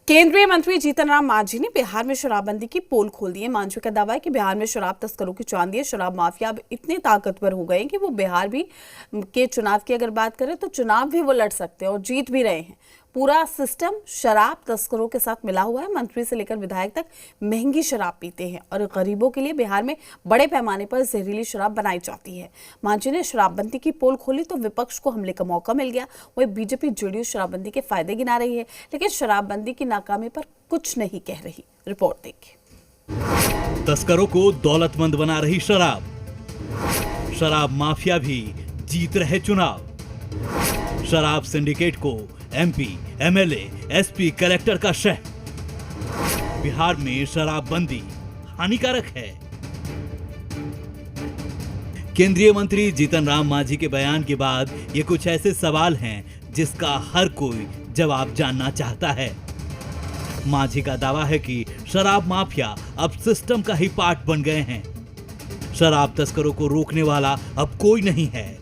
केंद्रीय मंत्री जीतन राम मांझी ने बिहार में शराबबंदी की पोल खोल दी है। मांझी का दावा है कि बिहार में शराब तस्करों की चांदी है। शराब माफिया अब इतने ताकतवर हो गए हैं कि वो बिहार भी के चुनाव की अगर बात करें तो चुनाव भी वो लड़ सकते हैं और जीत भी रहे हैं। पूरा सिस्टम शराब तस्करों के साथ मिला हुआ है। मंत्री से लेकर विधायक तक महंगी शराब पीते हैं और गरीबों के लिए बिहार में बड़े पैमाने पर जहरीली शराब बनाई जाती है। मांझी ने शराबबंदी की पोल खोली तो विपक्ष को हमले का मौका मिल गया। वही बीजेपी जेडीयू शराबबंदी के फायदे गिना रही है, लेकिन शराबबंदी की नाकामी पर कुछ नहीं कह रही। रिपोर्ट देखिए। तस्करों को दौलतमंद बना रही शराब, शराब माफिया भी जीत रहे चुनाव। शराब सिंडिकेट को एमपी, एमएलए, एसपी, कलेक्टर का शह। बिहार में शराबबंदी हानिकारक है। केंद्रीय मंत्री जीतन राम मांझी के बयान के बाद ये कुछ ऐसे सवाल हैं जिसका हर कोई जवाब जानना चाहता है। मांझी का दावा है कि शराब माफिया अब सिस्टम का ही पार्ट बन गए हैं। शराब तस्करों को रोकने वाला अब कोई नहीं है।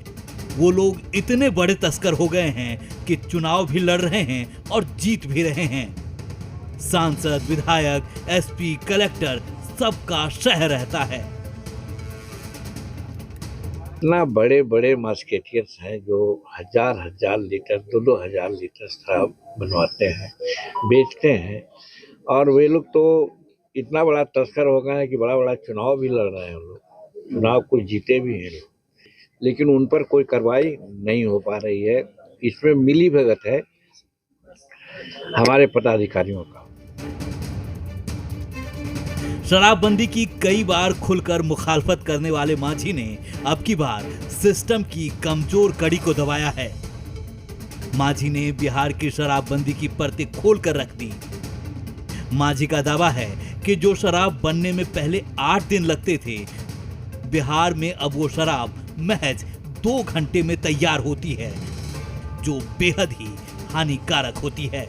वो लोग इतने बड़े तस्कर हो गए हैं कि चुनाव भी लड़ रहे हैं और जीत भी रहे हैं। सांसद, विधायक, एसपी, कलेक्टर सबका शह रहता है। इतना बड़े बड़े मार्केटियर्स हैं जो हजार लीटर, 2,000 लीटर शराब बनवाते हैं, बेचते हैं। और वे लोग तो इतना बड़ा तस्कर हो गए हैं कि बड़ा बड़ा चुनाव भी लड़ रहे हैं। लोग चुनाव को जीते भी हैं लोग, लेकिन उन पर कोई कार्रवाई नहीं हो पा रही है। इसमें मिली भगत है हमारे पदाधिकारियों का। शराबबंदी की कई बार खुलकर मुखालफत करने वाले मांझी ने अब की बार सिस्टम की कमजोर कड़ी को दबाया है। मांझी ने बिहार की शराबबंदी की परतें खोलकर रख दी। मांझी का दावा है कि जो शराब बनने में पहले 8 दिन लगते थे, बिहार में अब वो शराब महज 2 घंटे में तैयार होती है, जो बेहद ही हानिकारक होती है।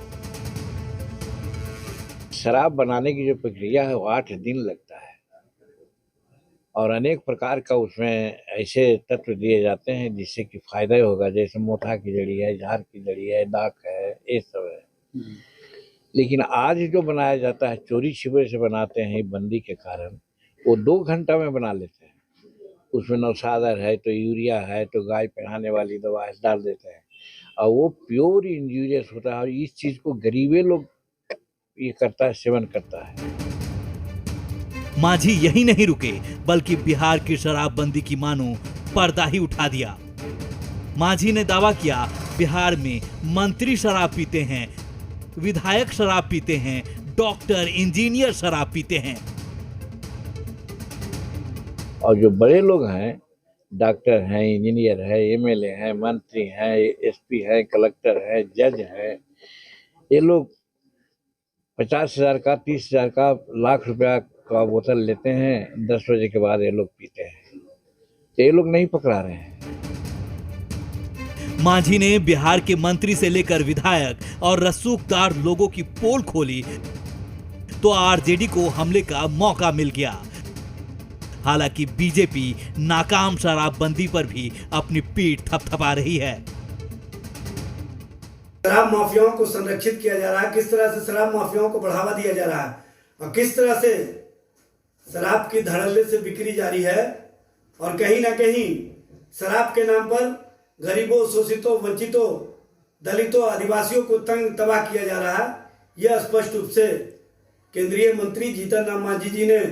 शराब बनाने की जो प्रक्रिया है वो 8 दिन लगता है और अनेक प्रकार का उसमें ऐसे तत्व दिए जाते हैं जिससे कि फायदा होगा। जैसे मोथा की जड़ी है, झार की जड़ी है, दाक है, ये सब है। लेकिन आज जो बनाया जाता है चोरी छिपे से बनाते हैं बंदी के कारण, वो 2 घंटा में बना लेते हैं। उसमें नौशादर है तो यूरिया है तो गाय पहनाने वाली दवा डाल देते हैं और वो प्योर इंजूरियस होता है। और इस चीज को गरीबे लोग ये करता है, सेवन करता है। मांझी यही नहीं रुके, बल्कि बिहार की शराबबंदी की मानो पर्दा ही उठा दिया। मांझी ने दावा किया बिहार में मंत्री शराब पीते हैं, विधायक शराब पीते हैं, डॉक्टर, इंजीनियर शराब पीते हैं। और जो बड़े लोग हैं, डॉक्टर हैं, इंजीनियर है, एमएलए हैं, मंत्री हैं, एसपी है, कलेक्टर है, जज है, ये लोग 50,000 का, 30,000 का, लाख रुपया का बोतल लेते हैं। 10 बजे के बाद ये लोग पीते हैं। ये लोग नहीं पकड़ा रहे हैं। मांझी ने बिहार के मंत्री से लेकर विधायक और रसूखदार लोगों की पोल खोली तो आरजेडी को हमले का मौका मिल गया। हालांकि बीजेपी नाकाम शराबबंदी पर भी अपनी पीठ थपथपा रही है। शराब माफियाओं को संरक्षित किया जा रहा है, किस तरह से शराब माफियाओं को बढ़ावा दिया जा रहा है और किस तरह से शराब की धड़ल्ले से बिक्री जारी है। और कहीं ना कहीं शराब के नाम पर गरीबों, शोषितों, वंचितों, दलितों, आदिवासियों को तंग तबाह किया जा रहा है। यह स्पष्ट रूप से केंद्रीय मंत्री जीतन राम मांझी जी ने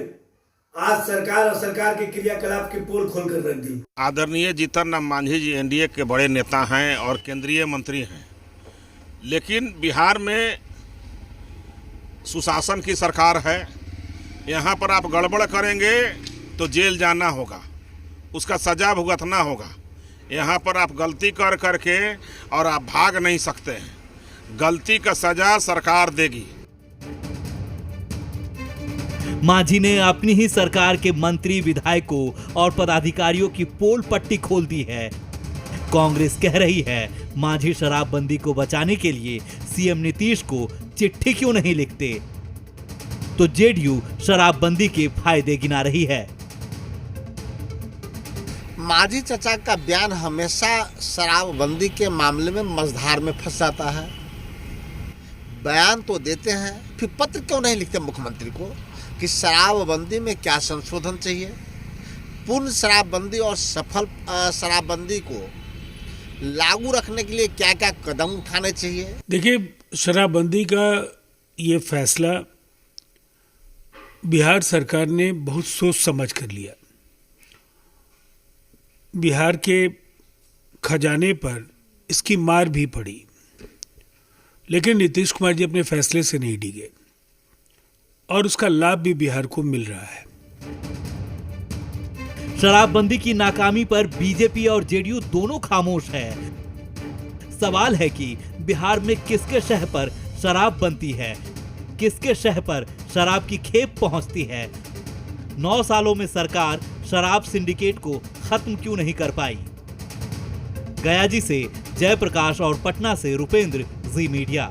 आज सरकार और सरकार के क्रियाकलाप की पोल खोलकर रख दी। आदरणीय जीतन राम मांझी जी एनडीए के बड़े नेता हैं और केंद्रीय मंत्री हैं, लेकिन बिहार में सुशासन की सरकार है। यहाँ पर आप गड़बड़ करेंगे तो जेल जाना होगा, उसका सजा भुगतना होगा। यहाँ पर आप गलती कर करके और आप भाग नहीं सकते हैं। गलती का सजा सरकार देगी। मांझी ने अपनी ही सरकार के मंत्री, विधायकों और पदाधिकारियों की पोल पट्टी खोल दी है। कांग्रेस कह रही है मांझी शराबबंदी को बचाने के लिए सीएम नीतीश को चिट्ठी क्यों नहीं लिखते, तो जेडीयू शराबबंदी के फायदे गिना रही है। मांझी चचा का बयान हमेशा शराबबंदी के मामले में मझधार में फंस जाता है। बयान तो देते हैं, फिर पत्र क्यों नहीं लिखते मुख्यमंत्री को कि शराबबंदी में क्या संशोधन चाहिए, पूर्ण शराबबंदी और सफल शराबबंदी को लागू रखने के लिए क्या क्या कदम उठाने चाहिए। देखिए, शराबबंदी का ये फैसला बिहार सरकार ने बहुत सोच समझ कर लिया। बिहार के खजाने पर इसकी मार भी पड़ी, लेकिन नीतीश कुमार जी अपने फैसले से नहीं डिगे और उसका लाभ भी बिहार को मिल रहा है। शराबबंदी की नाकामी पर बीजेपी और जेडीयू दोनों खामोश है। सवाल है कि बिहार में किसके शह पर शराब बनती है, किसके शह पर शराब की खेप पहुंचती है। 9 सालों में सरकार शराब सिंडिकेट को खत्म क्यों नहीं कर पाई। गयाजी से जयप्रकाश और पटना से रुपेंद्र, जी मीडिया।